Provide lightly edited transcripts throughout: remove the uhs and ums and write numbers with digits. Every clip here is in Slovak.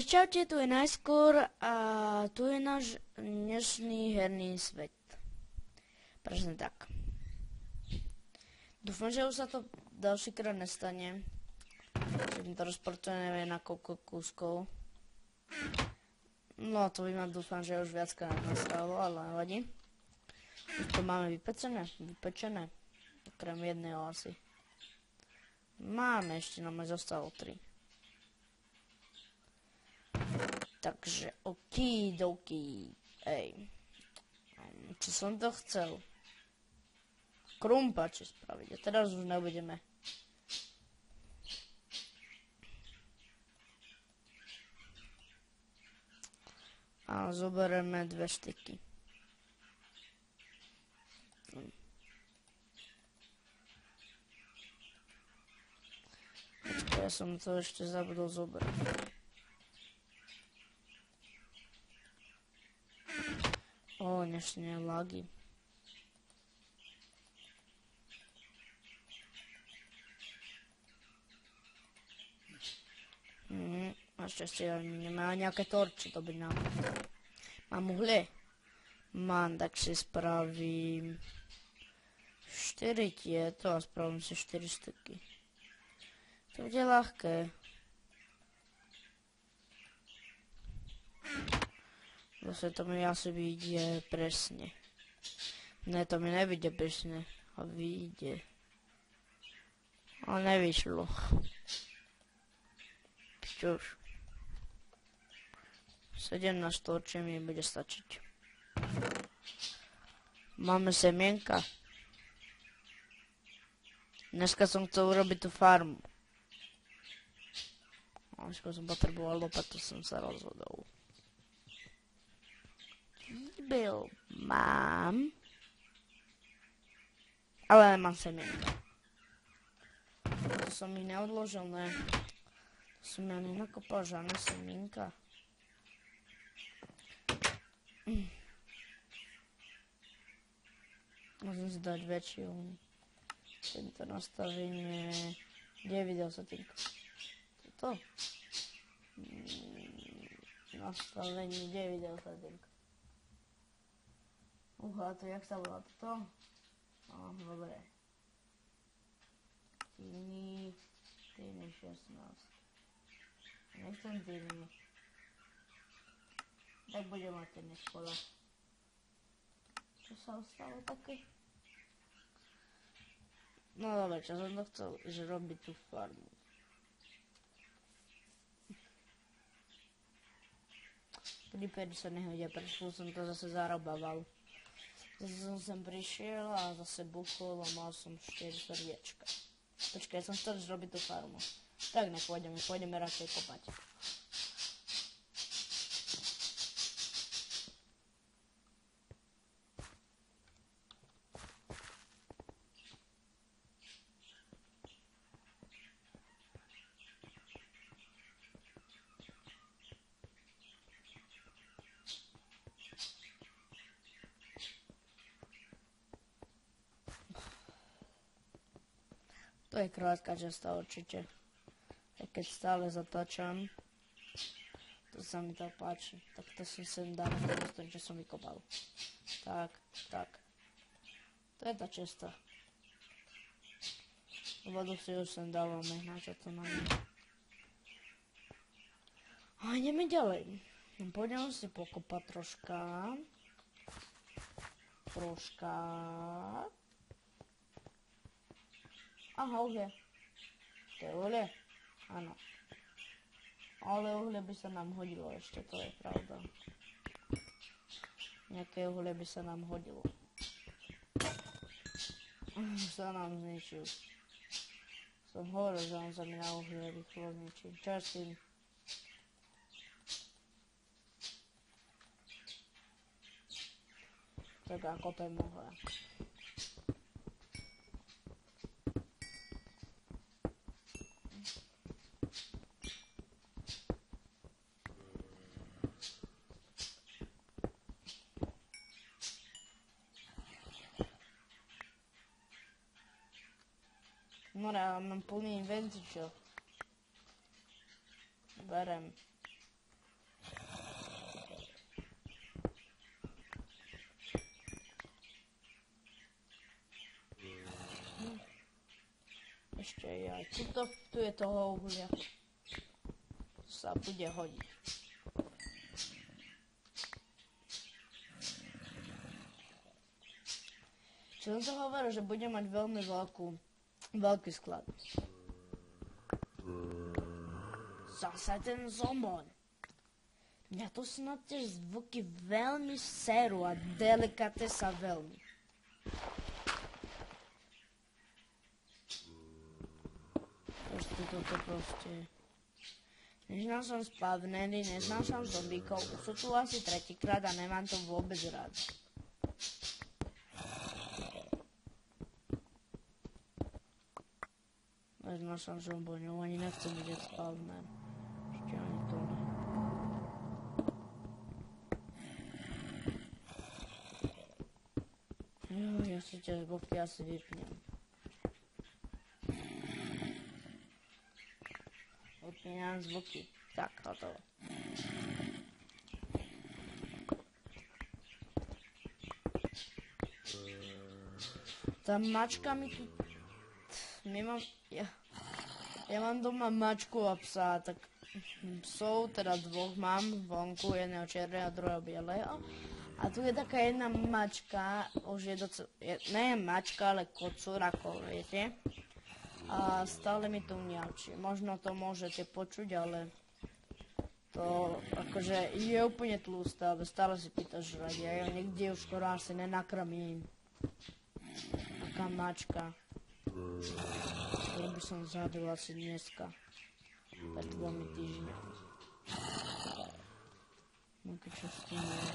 Takže čaute, tu je najskôr a tu je náš dnešný herný svet. Presne tak. Dúfam, že už sa to ďalšíkrát nestane. Že mi to rozportuje neviem na koľko kúskov. No to by ma dúfam, že už viackrát nastalo, ale nevadí. Už to máme vypečené. Okrem jedného asi. Máme ešte, no mi zostalo 3. Takže okidoki. Ej. Čo som to chcel? Krumpače spraviť. A teraz už nebudeme. A zoberieme 2 štyky. Počkaj, ja som to ešte zabudol zobrať. Dnešné lagy. Našťastie nemá nejaké torče, to by nám... Mám uhlie? Mám, tak si spravím 4 tieto a spravím si 4 styky. To bude ľahké. Zase to mi asi vyjde presne. Ne, to mi nevyjde presne. A vyjde. Ale nevyšlo. Čož. 17 torče mi bude stačiť. Máme semienka. Dneska som chcel urobiť tú farmu. A skôr som potreboval lopatu, som sa rozhodol. Mám. Ale nemám semienka. To som ich neodložil, ne. To som ja nenakopal žiadne semienka. Musím si dať väčšiu. Tento nastavenie. Kde je video setting? Toto? Nastavenie, kde je video setting? A to jak sa volá toto? Dobre. Týny 16. Nechcem týny. Tak budem mať ten škola. Čo sa ostalo také? No dobre, čo som to chcel, že robiť tú farmu. Creepery sa nehodia, prečo som to zase zarobával. Zase som sem prišiel a zase buchol a mal som 4 srdiečka. Počkaj, som chcel robiť tú farmu. Tak pôjdeme radšej kopať. To je krátka časta určite. Aj keď stále zatáčam. To sa mi to páči. Tak to som sem dal na ten, čo som vykopal. Tak. To je tá česta. Vodu si už sem dávame, na čo to máme. A ideme ďalej. Poďme si pokopať troška. Aha, uhlie. To je uhlie? Áno. Ale uhlie by sa nám hodilo ešte, to je pravda. Nejaké uhlie by sa nám hodilo. Sa nám zničil. Som hovoril, že on sa mi na uhlie rýchlo zničí. Čo s tým? Tak ako to je mohla. No ja mám plný inventy, čo? Berem. Ešte aj tuto, tu je toho uhlia. Sa bude hodiť. Čo som sa hovoril, že budem mať veľmi veľký sklad. Zasa ten zombon. Mňa to snad tie zvuky veľmi serú a delikate sa veľmi. Toto proste. Neznal som spavnery, neznášam zombíkov, už sú tu asi tretíkrát a nemám to vôbec rád. Neznášam zomboňov, ani nechcem vidieť spavner. Ešte ani to ne. Ja si tie zvuky asi vypnem. Vypínam zvuky. Tak, hotovo. Tá mačka mi tu... Ja mám doma mačku a psa, tak psov, teda dvoch mám vonku, jedného černého a druhého bieleho. A tu je taká jedna mačka, už je docela... Nie je mačka, ale kocúr, ako viete. A stále mi tu mňaučí. Možno to môžete počuť, ale to akože je úplne tlustá, ale stále si pýta žrať. Ja ju nikde už skoro asi nenakrmím. Taká mačka. Ktorú by som zabil asi dneska. Pred 2 týždňami. No keď čo s tým je.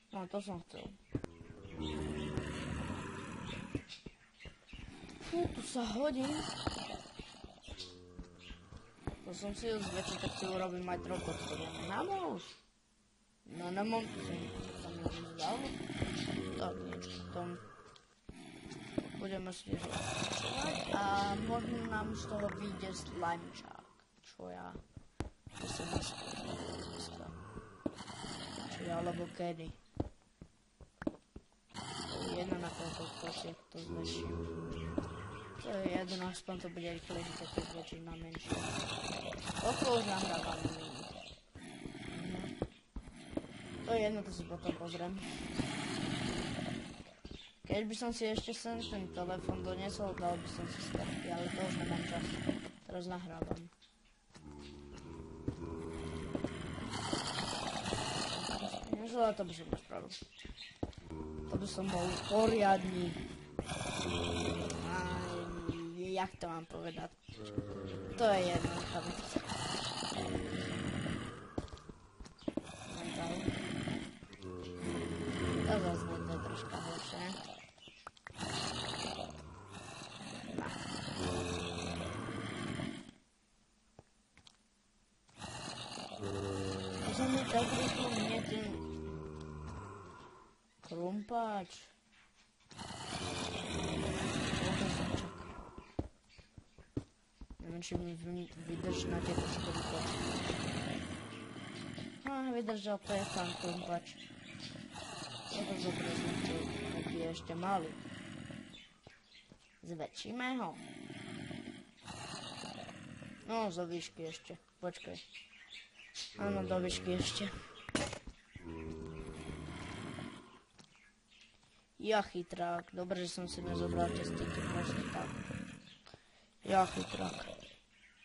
No, to som chcel. Tu sa hodím. To som si ju zväčšiť, tak si urobím aj trochu odstúdenia. Namôž! No nemám, som ju vzdal. Tak niečo v tom. Budeme si rozličovať a možno nám z toho vyjde slimečák. Čo ja... To som neskôr dneska. Či alebo kedy. Jedna na koľko si to zväčším. To je jedno, aspoň to bude rýchlejšie, tak to zväčším na menšie. Koľko už nahrávam minút. To je jedno, to si potom pozriem. Keď by som si ešte sem ten telefon doniesol, dal by som si skarpy, ale to už nemám čas. Teraz nahrávam. Nežela, to by som nespravil. To by som bol poriadný. Jak to mám povedať? To je jedno, chápem. To zase bude troška horšie. To sa mi tak rýchlo mne ten krumpáč. Neviem, či mi vydrží na tieto 4 kočky. No, vydržal, to je tam krumpáč. Je to dobre, taký je ešte malý. Zväčšíme ho. No, zo výšky ešte. Počkaj. Áno, do výšky ešte. Ja chytrák. Dobre, že som si nezobral tie styky. Proste tak. Ja chytrák.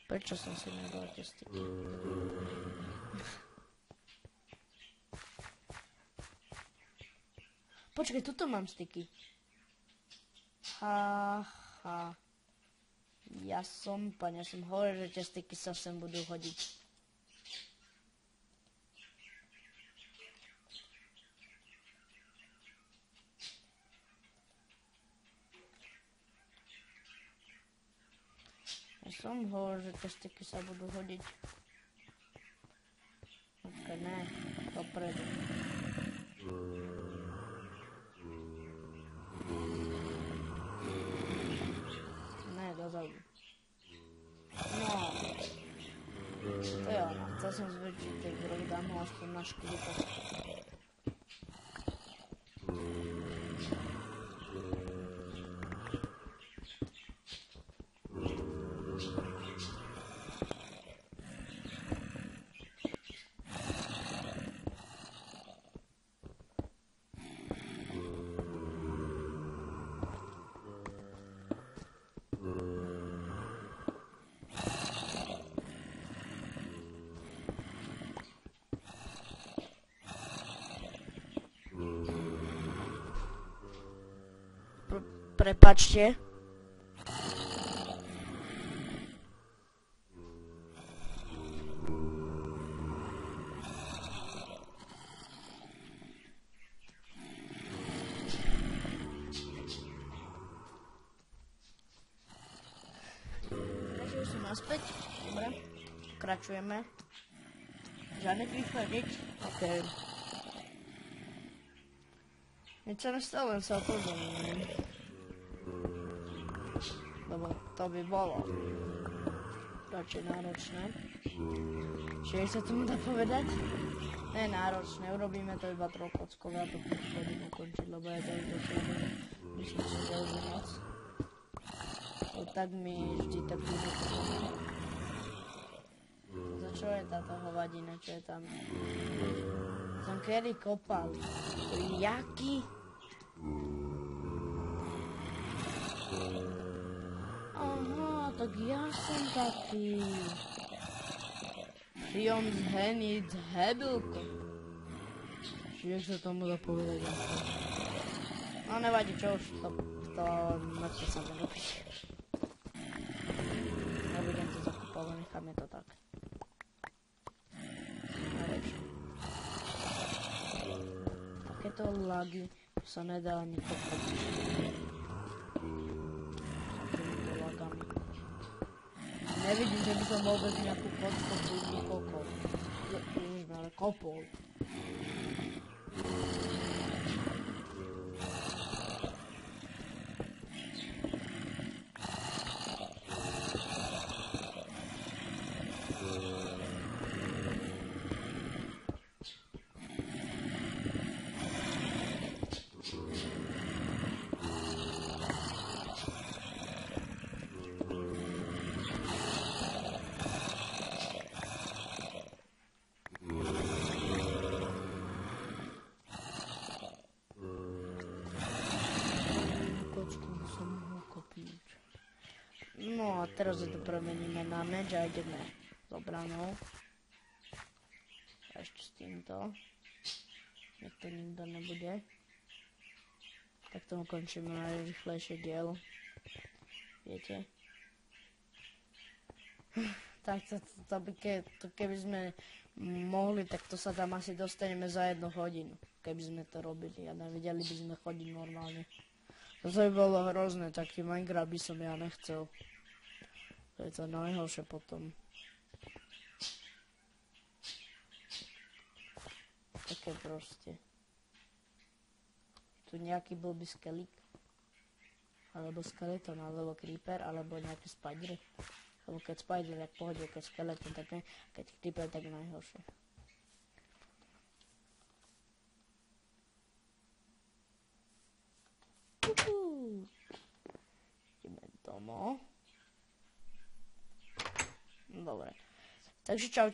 Prečo som si nezobral tie styky? Počkaj, tuto mám styky. Haha. Ja som hovoril, že tie styky sa sem budú hodiť. Ja som hovoril, že tie styky sa budú hodiť. Ok, ne, dopredu. Ne, dozadu. No. To je ono, chcel som zväčšiť ten krok, dám ho aspoň na máš klipov. Prepačte. Takže už som naspäť. Dobre. Pokračujeme. Žiadne rýchle nič. OK. Nič sa nestalo, len sa upozorňujem. Lebo to by bolo radšej náročné. Čiže sa tomu dá povedať? Ne náročné, urobíme to iba trojkockové a potom chodím ukončiť, lebo ja to už dosledím. Myslím si, že už je moc. Tak mi vždy tak bude. Za čo je táto hovadina, čo je tam? Som kedy kopal. Jaký? Aha, tak ja som taký. Fion z Henny z Hebelko. Čiže sa tomu dá povedať. No nevadí, čo už to mŕtve sa nerobí. Nebudem to zakupovať, necháme to tak. Najlepšie. Takéto lagy sa nedá ani kopať. Nevidím, že by som vôbec nejakú podkopu nekopol. Ale kopol. No a teraz to premeníme na meč a ideme s obranou. A ešte s týmto. Nech to nikto nebude. Tak tomu končíme najrýchlejšie dielo. Viete? Tak keby sme mohli, tak to sa tam asi dostaneme za 1 hodinu. Keby sme to robili a nevedeli by sme chodiť normálne. To by bolo hrozné, taký Minecraft by som ja nechcel. To je to najhoršie potom. Také proste. Tu nejaký blbý skelik. Alebo skeleton, alebo creeper, alebo nejaké spidery. Lebo keď spider, tak pohode, keď skeleton, tak ne. Keď creeper, tak najhoršie. Ideme domov. Dobre. Takže čau.